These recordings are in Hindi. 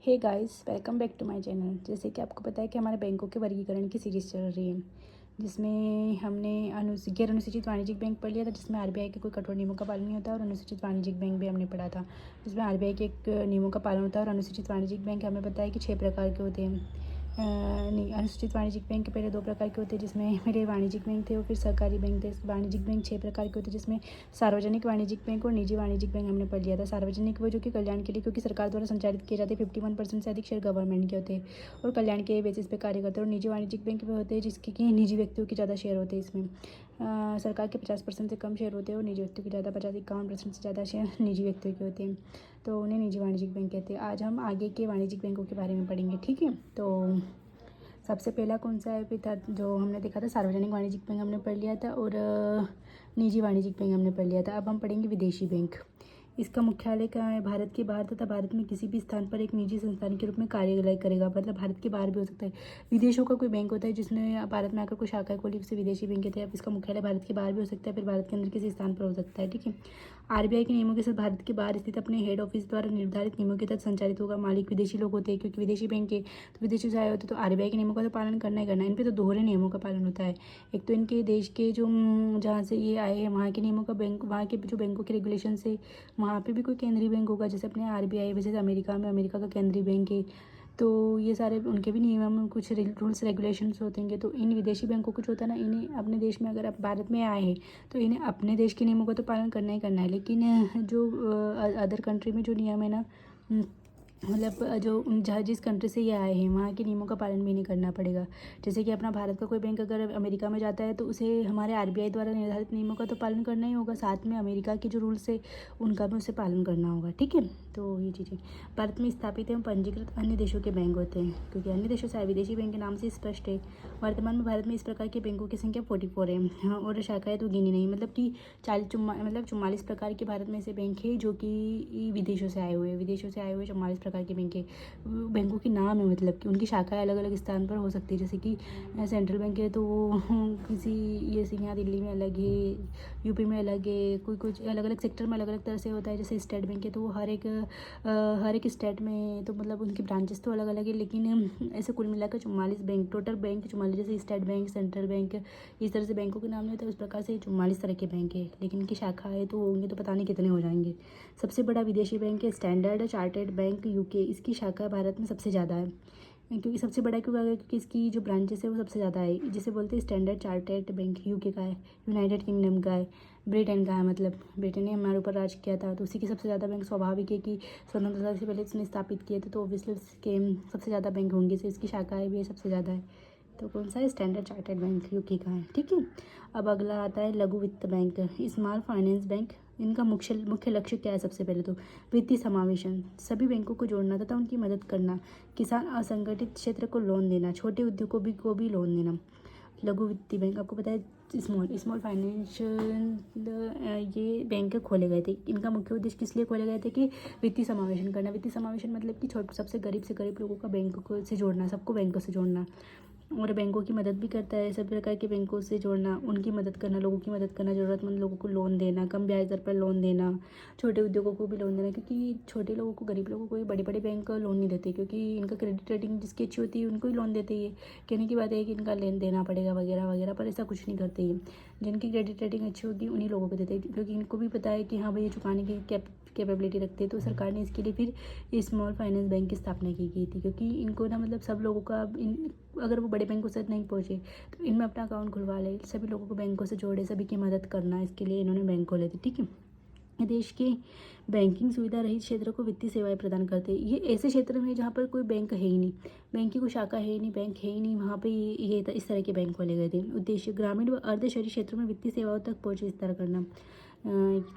Hey guys, welcome back to my channel. जैसे कि आपको पता है कि हमारे बैंकों के वर्गीकरण की सीरीज़ चल रही है, जिसमें हमने गैर अनुसूचित वाणिज्यिक बैंक पढ़ लिया था, जिसमें आरबीआई के कोई कठोर नियमों का पालन नहीं होता, और अनुसूचित वाणिज्यिक बैंक भी हमने पढ़ा था, जिसमें आरबीआई के एक नियमों का पालन होता है। और अनुसूचित वाणिज्यिक बैंक हमें पता है कि 6 प्रकार के होते हैं। नहीं, अनुसूचित वाणिज्यिक बैंक के पहले 2 प्रकार के होते हैं, जिसमें मेरे वाणिज्यिक बैंक थे और फिर सरकारी बैंक थे। वाणिज्यिक बैंक 6 प्रकार के होते हैं, जिसमें सार्वजनिक वाणिज्यिक बैंक और निजी वाणिज्यिक बैंक हमने पढ़ लिया था। सार्वजनिक वो जो कि कल्याण के लिए, क्योंकि सरकार द्वारा संचालित किए जाते हैं, 51% से अधिक शेयर गवर्नमेंट के होते हैं और कल्याण के बेसिस पे कार्य करते हैं। और निजी वाणिज्यिक बैंक वो होते हैं जिसके कि निजी व्यक्तियों के ज़्यादा शेयर होते हैं। इसमें सरकार के 50% से कम शेयर होते हैं और निजी व्यक्तियों के ज़्यादा 50-51% से ज़्यादा शेयर निजी व्यक्तियों के होते हैं, तो उन्हें निजी वाणिज्यिक बैंक कहते हैं। आज हम आगे के वाणिज्यिक बैंकों के बारे में पढ़ेंगे, ठीक है। तो सबसे पहला कौन सा है फिर था, जो हमने देखा था सार्वजनिक वाणिज्यिक बैंक हमने पढ़ लिया था, और निजी वाणिज्यिक बैंक हमने पढ़ लिया था। अब हम पढ़ेंगे विदेशी बैंक। इसका मुख्यालय कहाँ है? भारत के बाहर तथा भारत में किसी भी स्थान पर एक निजी संस्थान के रूप में कार्यालय करेगा, मतलब भारत के बाहर भी हो सकता है। विदेशों का कोई बैंक होता है जिसने भारत में आकर कोई शाखा खोली, उसे विदेशी बैंक कहते हैं। अब इसका मुख्यालय भारत के बाहर भी हो सकता है, फिर भारत के अंदर किसी स्थान पर हो सकता है, ठीक है। आरबीआई के नियमों के साथ भारत के बाहर स्थित अपने हेड ऑफिस द्वारा निर्धारित नियमों के तहत संचालित होगा। मालिक विदेशी लोग होते हैं, क्योंकि विदेशी बैंक के तो विदेशी से आए होते, तो आरबीआई के नियमों का तो पालन करना ही करना है। इन पे तो दोहरे नियमों का पालन होता है। एक तो इनके देश के जो जहाँ से ये आए हैं वहाँ के नियमों का, बैंक वहाँ के जो बैंकों के रेगुलेशन से वहाँ पे भी कोई केंद्रीय बैंक होगा, जैसे अपने आरबीआई, वैसे अमेरिका में अमेरिका का केंद्रीय बैंक है, तो ये सारे उनके भी नियम कुछ रूल्स रेगुलेशंस होते हैं। तो इन विदेशी बैंकों कुछ होता है ना, इन्हें अपने देश में, अगर आप भारत में आए हैं तो इन्हें अपने देश के नियमों का तो पालन करना ही करना है, लेकिन जो अदर कंट्री में जो नियम है ना, मतलब जो जहाँ जिस कंट्री से ये आए हैं वहाँ के नियमों का पालन भी नहीं करना पड़ेगा। जैसे कि अपना भारत का कोई बैंक अगर अमेरिका में जाता है तो उसे हमारे आरबीआई द्वारा निर्धारित नियमों का तो पालन करना ही होगा, साथ में अमेरिका के जो रूल्स है उनका भी उसे पालन करना होगा, ठीक है। तो ये चीज़ें भारत में स्थापित एवं पंजीकृत अन्य देशों के बैंक होते हैं, क्योंकि अन्य देशों से आए विदेशी बैंक के नाम से स्पष्ट है। वर्तमान में भारत में इस प्रकार के बैंकों की संख्या 44 है, हाँ, और शाखाएँ तो गिनी नहीं, मतलब कि 44 प्रकार के भारत में ऐसे बैंक है जो कि विदेशों से आए हुए 44 प्रकार के बैंक है। बैंकों के नाम है, मतलब कि उनकी शाखाएं अलग अलग स्थान पर हो सकती है। जैसे कि सेंट्रल बैंक है तो वो किसी ये यहाँ दिल्ली में अलग है, यूपी में अलग है, कोई कुछ अलग अलग सेक्टर में अलग अलग तरह से होता है। जैसे स्टेट बैंक है तो वो हर एक स्टेट में, तो मतलब उनकी ब्रांचेस तो अलग अलग है, लेकिन ऐसे कुल मिलाकर 44 बैंक, टोटल बैंक 44, जैसे स्टेट बैंक, सेंट्रल बैंक, इस तरह से बैंकों के नाम नहीं होते, उस प्रकार से 44 तरह के बैंक है, लेकिन इनकी शाखाएँ तो होंगे तो पता नहीं कितने हो जाएंगे। सबसे बड़ा विदेशी बैंक है स्टैंडर्ड चार्टर्ड बैंक यूके। इसकी शाखा भारत में सबसे ज़्यादा है, क्योंकि सबसे बड़ा क्यों, क्योंकि इसकी जो ब्रांचेस है वो सबसे ज़्यादा है। जिसे बोलते हैं स्टैंडर्ड चार्टर्ड बैंक, यूके का है, यूनाइटेड किंगडम का है, ब्रिटेन का है, मतलब ब्रिटेन ने हमारे ऊपर राज किया था, तो उसी के सबसे ज़्यादा बैंक। स्वाभाविक है कि स्वतंत्रता से पहले इसने स्थापित किए थे, तो ऑब्वियसली उसके सबसे ज़्यादा बैंक होंगे, तो इसकी शाखाएँ भी सबसे ज़्यादा है। तो कौन सा है? स्टैंडर्ड चार्टर्ड बैंक यूके का है, ठीक है। अब अगला आता है लघु वित्त बैंक, स्मॉल फाइनेंस बैंक। इनका मुख्य लक्ष्य क्या है? सबसे पहले तो वित्तीय समावेशन, सभी बैंकों को जोड़ना तथा उनकी मदद करना, किसान असंगठित क्षेत्र को लोन देना, छोटे उद्योगों को भी लोन देना। लघु वित्तीय बैंक आपको पता है स्मॉल फाइनेंशियल ये बैंक खोले गए थे। इनका मुख्य उद्देश्य किस लिए खोले गए थे? कि वित्तीय समावेशन करना। वित्तीय समावेशन मतलब कि सबसे गरीब लोगों का बैंकों को से जोड़ना, सबको बैंकों से जोड़ना, और बैंकों की मदद भी करता है। सभी प्रकार के बैंकों से जोड़ना, उनकी मदद करना, लोगों की मदद करना, ज़रूरतमंद लोगों को लोन देना, कम ब्याज दर पर लोन देना, छोटे उद्योगों को भी लोन देना, क्योंकि छोटे लोगों को, गरीब लोगों को ये बड़े बड़े बैंक लोन नहीं देते, क्योंकि इनका क्रेडिट रेटिंग जिसकी अच्छी होती है उनको ही लोन देते हैं। कहने की बात है कि इनका लेन देना पड़ेगा वगैरह वगैरह, पर ऐसा कुछ नहीं करते ये। जिनकी क्रेडिट रेटिंग अच्छी होगी उन्हीं लोगों को देते हैं, क्योंकि इनको भी पता है कि हाँ भाई ये चुकाने की कैपेबिलिटी रखते हैं। तो सरकार ने इसके लिए फिर स्मॉल फाइनेंस बैंक की स्थापना की गई थी, क्योंकि इनको ना, मतलब सब लोगों का अगर वो बड़े बैंकों से नहीं पहुँचे तो इनमें अपना अकाउंट खुलवा ले, सभी लोगों को बैंकों से जोड़े, सभी की मदद करना, इसके लिए इन्होंने बैंक खोले थे, ठीक है। ये देश के बैंकिंग सुविधा रहित क्षेत्र को वित्तीय सेवाएं प्रदान करते हैं। ये ऐसे क्षेत्र में जहाँ पर कोई बैंक है ही नहीं, बैंक की कोई शाखा है ही नहीं, बैंक है ही नहीं, वहाँ पे ये इस तरह के बैंक खोले गए थे। उद्देश्य ग्रामीण व अर्ध शहरी क्षेत्रों में वित्तीय सेवाओं तक पहुँच विस्तार करना,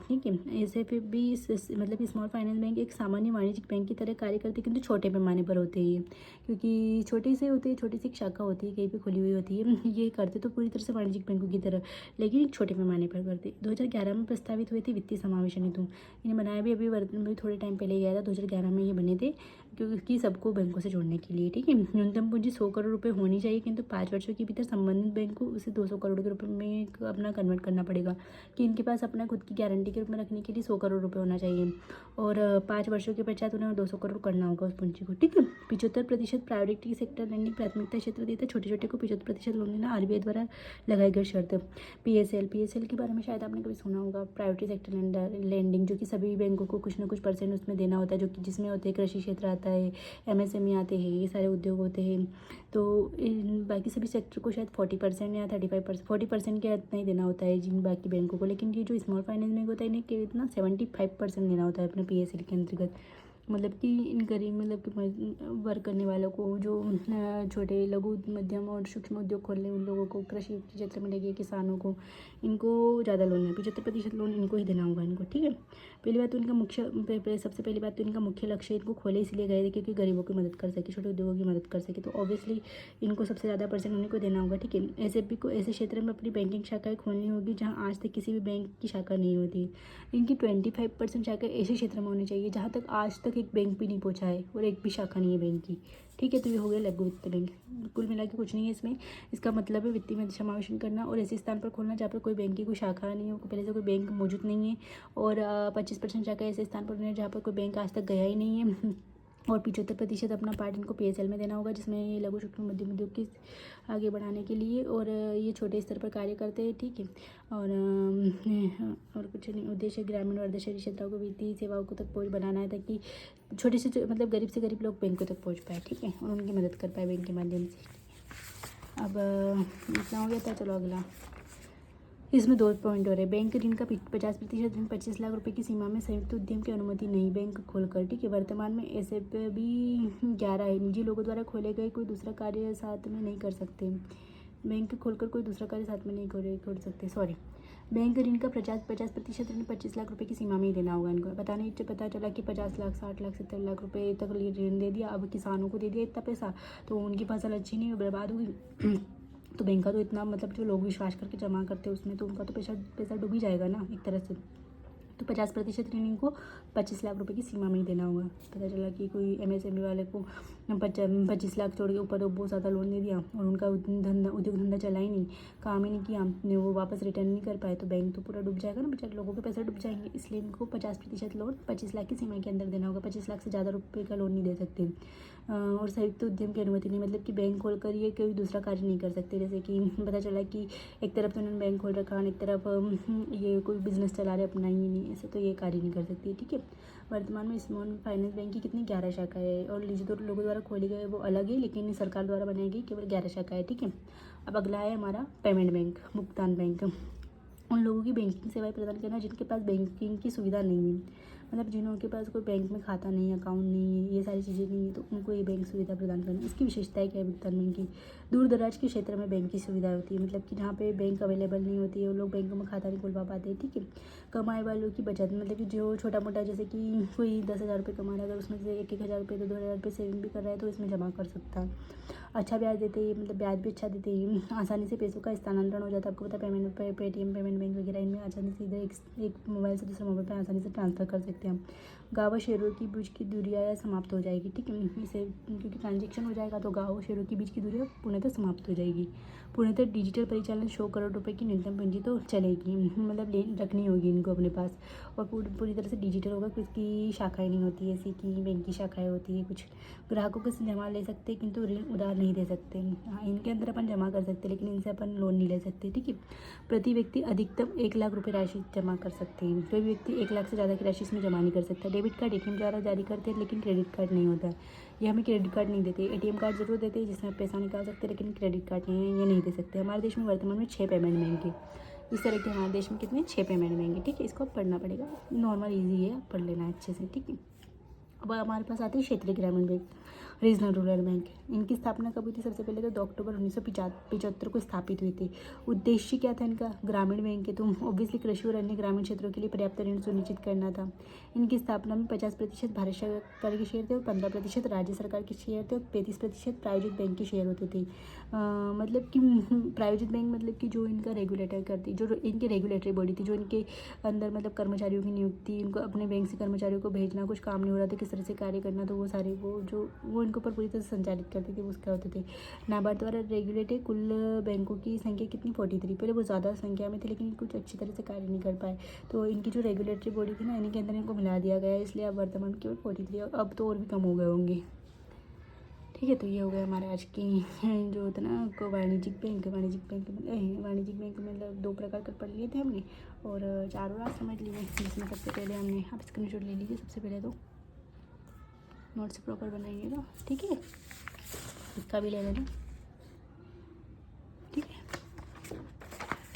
ठीक है। ऐसे फिर भी मतलब स्मॉल फाइनेंस बैंक एक सामान्य वाणिज्यिक बैंक की तरह कार्य करते हैं, किंतु छोटे पैमाने पर होते हैं, क्योंकि छोटे से होते हैं, छोटी सी एक शाखा होती है, कहीं पे खुली हुई होती है। ये करते तो पूरी तरह से वाणिज्यिक बैंकों की तरह, लेकिन एक छोटे पैमाने पर करते। 2011 में प्रस्तावित हुए थे वित्तीय समावेशन हेतु, इन्हें बनाया भी अभी थोड़े टाइम पहले गया था, 2011 में ये बने थे। क्योंकि सबको बैंकों से जोड़ने के लिए, ठीक है। न्यूनतम पूंजी 100 करोड़ रुपए होनी चाहिए, किंतु 5 वर्षों के भीतर संबंधित बैंक को उसे 200 करोड़ के रुपए में अपना कन्वर्ट करना पड़ेगा, कि इनके पास अपना खुद की गारंटी के रूप में रखने के लिए 100 करोड़ रुपये होना चाहिए, और 5 वर्षों के पश्चात उन्हें 200 करोड़ करना होगा उस पूंजी को, ठीक है। 75% प्रायोरिटी सेक्टर लैंडिंग प्राथमिकता क्षेत्र देता है, छोटे छोटे को 75% लोन देना RBI द्वारा लगाई गई शर्त। PSL के बारे में शायद आपने कभी सुना होगा, प्रायोरिटी सेक्टर लैंडिंग, जो कि सभी बैंकों को कुछ ना कुछ परसेंट उसमें देना होता है, जो कि जिसमें होते हैं कृषि क्षेत्र आता है, MSME आते हैं, ये सारे उद्योग होते हैं। तो बाकी सभी सेक्टर को शायद 40% या 35% 40% के इतना ही देना होता है जिन बाकी बैंकों को, लेकिन ये जो स्मॉल फाइनेंस बैंक होता है इन्हें कितना 75% देना होता है अपने PSL के अंतर्गत। मतलब कि इन गरीब मतलब कि वर्क करने वालों को, जो छोटे लघु मध्यम और सूक्ष्म उद्योग खोलने उन लोगों को, कृषि क्षेत्र में लगे किसानों को, इनको ज़्यादा लोन है, 75% लोन इनको ही देना होगा इनको, ठीक है। पहली बात तो इनका सबसे पहली बात तो इनका मुख्य लक्ष्य इनको खोले इसलिए गए थे क्योंकि गरीबों की मदद कर सके, छोटे उद्योगों की मदद कर सके, तो ऑब्वियसली इनको सबसे ज़्यादा परसेंट उन्हीं को देना होगा, ठीक है। SFB को ऐसे क्षेत्र में अपनी बैंकिंग शाखाएँ खोलनी होगी जहाँ आज तक किसी भी बैंक की शाखा नहीं होती। इनकी 25% शाखा ऐसे क्षेत्र में होनी चाहिए जहाँ तक आज तक एक बैंक भी नहीं पहुँचा है और एक भी शाखा नहीं है बैंक की, ठीक है। तो ये हो गया लघु वित्त बैंक। कुल मिला के कुछ नहीं है इसमें, इसका मतलब है वित्तीय में समावेशन करना और ऐसे स्थान पर खोलना जहाँ पर कोई बैंक की कोई शाखा नहीं हो, पहले से कोई बैंक मौजूद नहीं है, और 25% शाखा ऐसे स्थान पर होना जहाँ पर कोई बैंक आज तक गया ही नहीं है, और 75% अपना पार्ट इनको PSL में देना होगा, जिसमें ये लघु सूक्ष्म मध्यम उद्योग की आगे बढ़ाने के लिए, और ये छोटे स्तर पर कार्य करते हैं, ठीक है। और कुछ नहीं, उद्देश्य ग्रामीण और अर्धशहरी क्षेत्रों को वित्तीय सेवाओं को तक पहुँच बनाना है, ताकि छोटे से मतलब गरीब से गरीब लोग बैंकों तक पहुँच पाए, ठीक है, और उनकी मदद कर पाए बैंक के माध्यम से। अब इतना हो गया था, चलो अगला। इसमें 2 पॉइंट हो रहे हैं। बैंक ऋण का 50% ऋण 25 लाख रुपए की सीमा में संयुक्त उद्यम की अनुमति नहीं बैंक खोलकर, ठीक है। वर्तमान में SFB 11 है। निजी लोगों द्वारा खोले गए कोई दूसरा कार्य साथ में नहीं कर सकते, बैंक खोलकर कोई दूसरा कार्य साथ में नहीं खोल सकते, सॉरी। बैंक ऋण का 50% ऋण 25 लाख रुपए की सीमा में ही देना होगा इनको। पता चला कि 50 लाख 60 लाख 70 लाख रुपए तक ऋण दे दिया, अब किसानों को दे दिया इतना पैसा, तो उनकी फसल अच्छी नहीं बर्बाद हुई तो बैंक का तो इतना मतलब जो लोग विश्वास करके जमा करते हैं उसमें तो उनका तो पैसा डूब ही जाएगा ना एक तरह से। तो 50% ऋण इनको 25 लाख रुपए की सीमा में ही देना होगा। पता चला कि कोई MSME वाले को 25 लाख छोड़ के ऊपर तो बहुत ज़्यादा लोन दे दिया और उनका उद्योग धंधा चला ही नहीं, काम ही नहीं किया, ने वो वापस रिटर्न नहीं कर पाए, तो बैंक तो पूरा डूब जाएगा ना, बेचारे लोगों के पैसे डूब जाएंगे। इसलिए इनको 50% लोन 25 लाख की सीमा के अंदर देना होगा, 25 लाख से ज़्यादा रुपये का लोन नहीं दे सकते। और संयुक्त उद्यम की अनुमति नहीं, मतलब कि बैंक खोलकर ये कोई दूसरा कार्य नहीं कर सकते। जैसे कि पता चला कि एक तरफ तो उन्होंने बैंक खोल रखा है, एक तरफ ये कोई बिजनेस चला रहे अपना ही नहीं, ऐसे तो ये कार्य नहीं कर सकती, ठीक है। वर्तमान में स्मॉल फाइनेंस बैंक की कितनी 11 शाखाएं है, और जो लोगों द्वारा खोली गई वो अलग है, लेकिन सरकार द्वारा बनाई गई केवल 11 शाखाएं, ठीक है। अब अगला है हमारा पेमेंट बैंक, भुगतान बैंक। उन लोगों की बैंकिंग सेवाएं प्रदान करना जिनके पास बैंकिंग की सुविधा नहीं है, मतलब जिनों के पास कोई बैंक में खाता नहीं है, अकाउंट नहीं है, ये सारी चीज़ें नहीं है, तो उनको ये बैंक सुविधा प्रदान करना। इसकी विशेषताएं क्या है भुगतान बैंक की? दूर दराज के क्षेत्र में बैंक की सुविधा होती है, मतलब कि जहाँ पे बैंक अवेलेबल नहीं होती है वो लोग बैंकों में खाता नहीं खुलवा पाते हैं, ठीक है। कमाए वालों की बचत, मतलब कि जो छोटा मोटा जैसे कि कोई 10,000 रुपये कमा रहा है, अगर उसमें से 1,000 रुपये तो 2,000 रुपये सेविंग भी कर रहा है तो इसमें जमा कर सकता है। अच्छा ब्याज देते हैं, मतलब ब्याज भी अच्छा देते हैं, आसानी से पैसों का स्थानांतरण हो जाता है। आपको पता है पेमेंट पेटीएम पेमेंट बैंक वगैरह इनमें आसानी से इधर एक मोबाइल से दूसरे मोबाइल पर आसानी से ट्रांसफ़र कर सकते हैं हम। गाँव शहरों की बीच की दूरियाँ या समाप्त हो जाएगी, ठीक है, इसे क्योंकि ट्रांजेक्शन हो जाएगा तो गाँव शहरों के बीच की दूरियाँ पूर्णतः समाप्त हो जाएगी। पूर्णतः डिजिटल परिचालन 100 करोड़ रुपए की न्यूनतम पूंजी तो चलेगी, मतलब रखनी होगी इनको अपने पास, और पूरी तरह से डिजिटल होगा, किसकी शाखाएं नहीं होती है ऐसी कि बैंक की शाखाएं होती है। कुछ ग्राहकों को जमा ले सकते किंतु ऋण उधार नहीं दे सकते। हाँ, इनके अंदर अपन जमा कर सकते लेकिन इनसे अपन लोन नहीं ले सकते, ठीक है। प्रति व्यक्ति अधिकतम 1 लाख रुपये राशि जमा कर सकते हैं, कोई व्यक्ति 1 लाख से ज़्यादा की राशि इसमें जमा नहीं कर सकता। डेबिट कार्ड ATM द्वारा जारी करते हैं लेकिन क्रेडिट कार्ड नहीं होता है, ये हमें क्रेडिट कार्ड नहीं देते। ATM कार्ड जरूर देते हैं जिसमें आप पैसा निकाल सकते हैं, लेकिन क्रेडिट कार्ड नहीं है, ये नहीं दे सकते। हमारे देश में वर्तमान में 6 पेमेंट बैंक है। इस तरह के हमारे देश में कितने 6 पेमेंट बैंक है, ठीक है। इसको पढ़ना पड़ेगा, नॉर्मल ईजी है, पढ़ लेना अच्छे से, ठीक है। अब हमारे पास आते हैं क्षेत्रीय ग्रामीण बैंक, रीजनल रूरल बैंक। इनकी स्थापना कब हुई थी? सबसे पहले तो 2 अक्टूबर 1975 को स्थापित हुई थी। उद्देश्य क्या था इनका? ग्रामीण बैंक है तो ऑब्वियसली कृषि और अन्य ग्रामीण क्षेत्रों के लिए पर्याप्त ऋण सुनिश्चित करना था। इनकी स्थापना में 50% भारत सरकार के शेयर थे और 15% राज्य सरकार के शेयर थे और 35% प्रायोजित बैंक के शेयर होते थे। मतलब कि प्रायोजित बैंक मतलब कि जो इनका रेगुलेटर करती, जो इनकी रेगुलेटरी बॉडी थी, जो इनके अंदर मतलब कर्मचारियों की नियुक्ति, इनको अपने बैंक से कर्मचारियों को भेजना, कुछ काम नहीं हो रहा था, तरह से कार्य करना, तो वो सारे वो इनके ऊपर पूरी तरह से संचालित करते थे, वो क्या होते थे। नाबार्ड द्वारा रेगुलेटेड कुल बैंकों की संख्या कितनी 43। पहले वो ज़्यादा संख्या में थे लेकिन कुछ अच्छी तरह से कार्य नहीं कर पाए, तो इनकी जो रेगुलेटरी बॉडी थी ना, इनके अंदर इनको मिला दिया गया है, इसलिए अब वर्तमान में केवल 43, अब तो और भी कम हो गए होंगे। ठीक है, तो ये हो गया हमारे आज की जो होता है ना को वाणिज्यिक बैंक मतलब 2 प्रकार कर पढ़ लिए थे हमने, और 4 और आज समझ लिए, जिसमें सबसे पहले हमने, आप स्क्रीनशॉट ले लीजिए, सबसे पहले तो नोट्स प्रॉपर बनाइएगा, ठीक है, इसका भी ले लेना, ठीक है।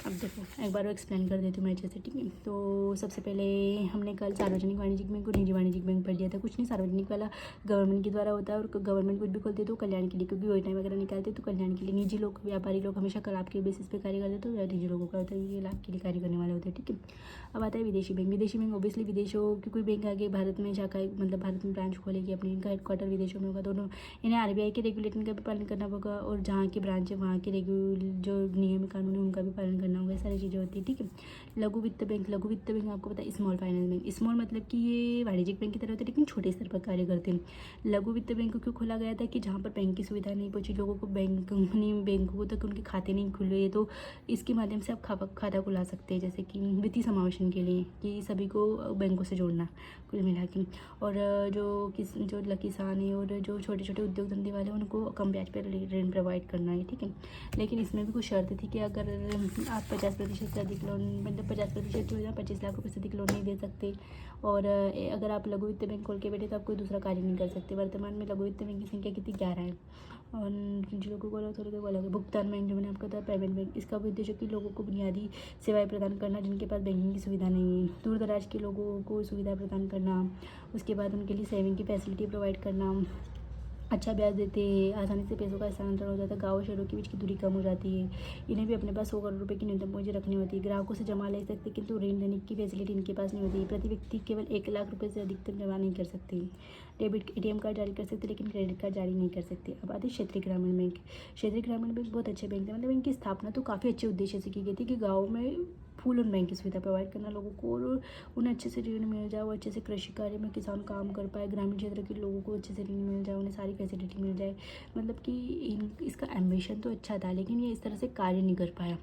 अब देखो एक बार वो एक्सप्लेन कर देती हूँ मैं अच्छे से, ठीक है। तो सबसे पहले हमने कल सार्वजनिक वाणिज्यिक बैंक और निजी वाणिज्यिक बैंक पढ़ लिया था। कुछ नहीं, सार्वजनिक वाला गवर्नमेंट के द्वारा होता है और गवर्नमेंट कुछ भी खोलते तो कल्याण के लिए, क्योंकि योजनाएं वगैरह निकालते तो कल्याण के लिए। निजी लोग, व्यापारी लोग हमेशा लाभ के बेसिस पे कार्य करते, तो निजी लोगों का होता है ये लाभ के लिए कार्य करने वाले होते हैं, ठीक है। अब आता है विदेशी बैंक। विदेशी बैंक ऑब्वियसली विदेशों की कोई बैंक आगे भारत में शाखा, मतलब भारत में ब्रांच खोलेगी अपनी, इनका हेडक्वार्टर विदेशों में होगा, दोनों इन्हें आरबीआई के रेगुलेशन का भी पालन करना होगा, और जहाँ की ब्रांच है वहाँ के जो नियम कानून है उनका भी पालन करना होगा, सारी चीज़ें होती है, ठीक है। लघु वित्त बैंक। लघु वित्त बैंक आपको पता है स्मॉल फाइनेंस बैंक। स्मॉल मतलब कि ये वाणिज्यिक बैंक की तरह होते हैं लेकिन छोटे स्तर पर कार्य करते हैं। लघु वित्त बैंक क्यों खोला गया था कि जहाँ पर बैंक की सुविधा नहीं पहुंची लोगों को, बैंकों तक उनके खाते नहीं खुले, तो इसके माध्यम से आप खाता खुला सकते हैं, जैसे कि वित्तीय समावेशन के लिए, कि सभी को बैंकों से जोड़ना कुल मिला के। और जो किसान है और जो छोटे छोटे उद्योग धंधे वाले हैं उनको कम ब्याज पर ऋण प्रोवाइड करना है, ठीक है। लेकिन इसमें भी कुछ शर्त थी कि अगर आप 50% से अधिक लोन, मतलब 50% जो है 25 लाख रुपये से अधिक लोन नहीं दे सकते, और अगर आप लघु वित्त बैंक खोल के बैठे तो आप कोई दूसरा कार्य नहीं कर सकते। वर्तमान में लघु वित्त बैंक की संख्या कितनी 11 है, और जिन लोगों को थोड़े को अलग है। भुगतान बैंक जो मैंने आपको बताया, पेमेंट बैंक, इसका भी उद्देश्य कि लोगों को बुनियादी सेवाएं प्रदान करना जिनके पास बैंकिंग की सुविधा नहीं है, दूर दराज के लोगों को सुविधा प्रदान करना, उसके बाद उनके लिए सेविंग की फैसिलिटी प्रोवाइड करना, अच्छा ब्याज देते हैं, आसानी से पैसों का स्थानांतरण हो जाता है, गाँव शहरों के बीच की दूरी कम हो जाती है। इन्हें भी अपने पास 100 करोड़ रुपए की न्यूनतम पूंजी रखनी होती है। ग्राहकों से जमा ले सकते किंतु ऋण देने की फैसिलिटी इनके पास नहीं होती है। प्रति व्यक्ति केवल 1 लाख रुपए से अधिकतम जमा नहीं कर सकते। डेबिट ATM कार्ड जारी कर सकते लेकिन क्रेडिट कार्ड जारी नहीं कर सकते। अब आते क्षेत्रीय ग्रामीण बैंक। क्षेत्रीय ग्रामीण बैंक बहुत अच्छे बैंक थे, मतलब इनकी स्थापना तो काफ़ी अच्छे उद्देश्य से की गई थी कि गाँव में फुल ऑन बैंक की सुविधा प्रोवाइड करना लोगों को, और उन्हें अच्छे से ऋण मिल जाए, वो अच्छे से कृषि कार्य में किसान काम कर पाए, ग्रामीण क्षेत्र के लोगों को अच्छे से ऋण मिल जाए, उन्हें सारी फैसिलिटी मिल जाए। मतलब कि इसका एम्बिशन तो अच्छा था लेकिन ये इस तरह से कार्य नहीं कर पाया,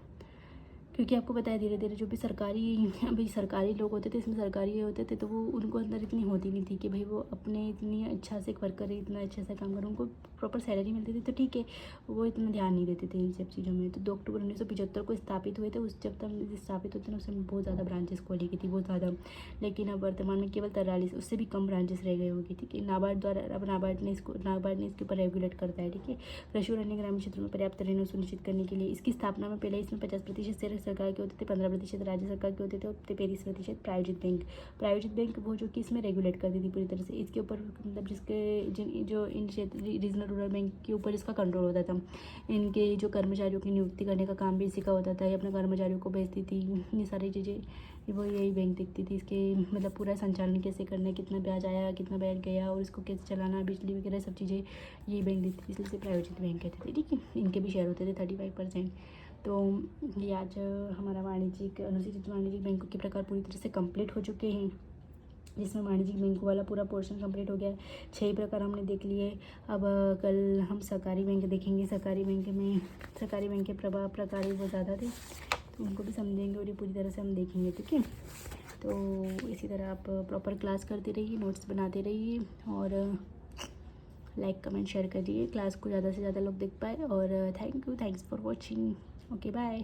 क्योंकि आपको पता है धीरे धीरे जो भी सरकारी लोग होते थे, इसमें सरकारी होते थे, तो वो उनको अंदर इतनी होती नहीं थी कि भाई वो अपने इतनी अच्छा से वर्क करें, इतना अच्छे से काम करें, उनको प्रॉपर सैलरी मिलती थी तो ठीक है, वो इतना ध्यान नहीं देते थे इन सब चीज़ों में। तो 2 अक्टूबर 1975 को स्थापित हुए थे। उस जब तक स्थापित होते ना उस समय बहुत ज़्यादा ब्रांचेस खोली गई थी, बहुत ज़्यादा, लेकिन अब वर्तमान में केवल 43, उससे भी कम ब्रांचेस रह गए होगी, ठीक है। नाबार्ड द्वारा, अब नाबार्ड ने इसके ऊपर रेगुलेट करता है, ठीक है। कृषि और अन्य ग्रामीण क्षेत्रों में पर्याप्त ऋण सुनिश्चित करने के लिए इसकी स्थापना में पहले इसमें 50% शेयर सरकार के होते थे, 15% राज्य सरकार के होते थे, और 33% प्रायोजित बैंक वो जो कि इसमें रेगुलेट करती थी पूरी तरह से। इसके ऊपर मतलब जो इन क्षेत्र रीजनल रूरल बैंक के ऊपर इसका कंट्रोल होता था। इनके जो कर्मचारियों की नियुक्ति करने का काम भी इसी का होता था, ये अपने कर्मचारियों को भेजती थी, ये सारी चीज़ें वो यही बैंक देखती थी। इसके मतलब पूरा संचालन कैसे करना है, कितना ब्याज आया, कितना ब्याज गया, और इसको कैसे चलाना, बिजली वगैरह सब चीज़ें यही बैंक देखती थी, इसलिए प्रायोजित बैंक कहते थे, ठीक है। इनके भी शेयर होते थे 35%। तो ये आज हमारा अनुसूचित वाणिज्यिक बैंकों के प्रकार पूरी तरह से कंप्लीट हो चुके हैं, जिसमें वाणिज्यिक बैंकों वाला पूरा पोर्शन कंप्लीट हो गया है। 6 प्रकार हमने देख लिए। अब कल हम सहकारी बैंक देखेंगे। सहकारी बैंक के प्रकार वो ज़्यादा थे, तो उनको भी समझेंगे और ये पूरी तरह से हम देखेंगे, ठीक है। तो इसी तरह आप प्रॉपर क्लास करते रहिए, नोट्स बनाते रहिए, और लाइक कमेंट शेयर करिए, क्लास को ज़्यादा से ज़्यादा लोग देख पाए। और thanks for watching. Okay bye.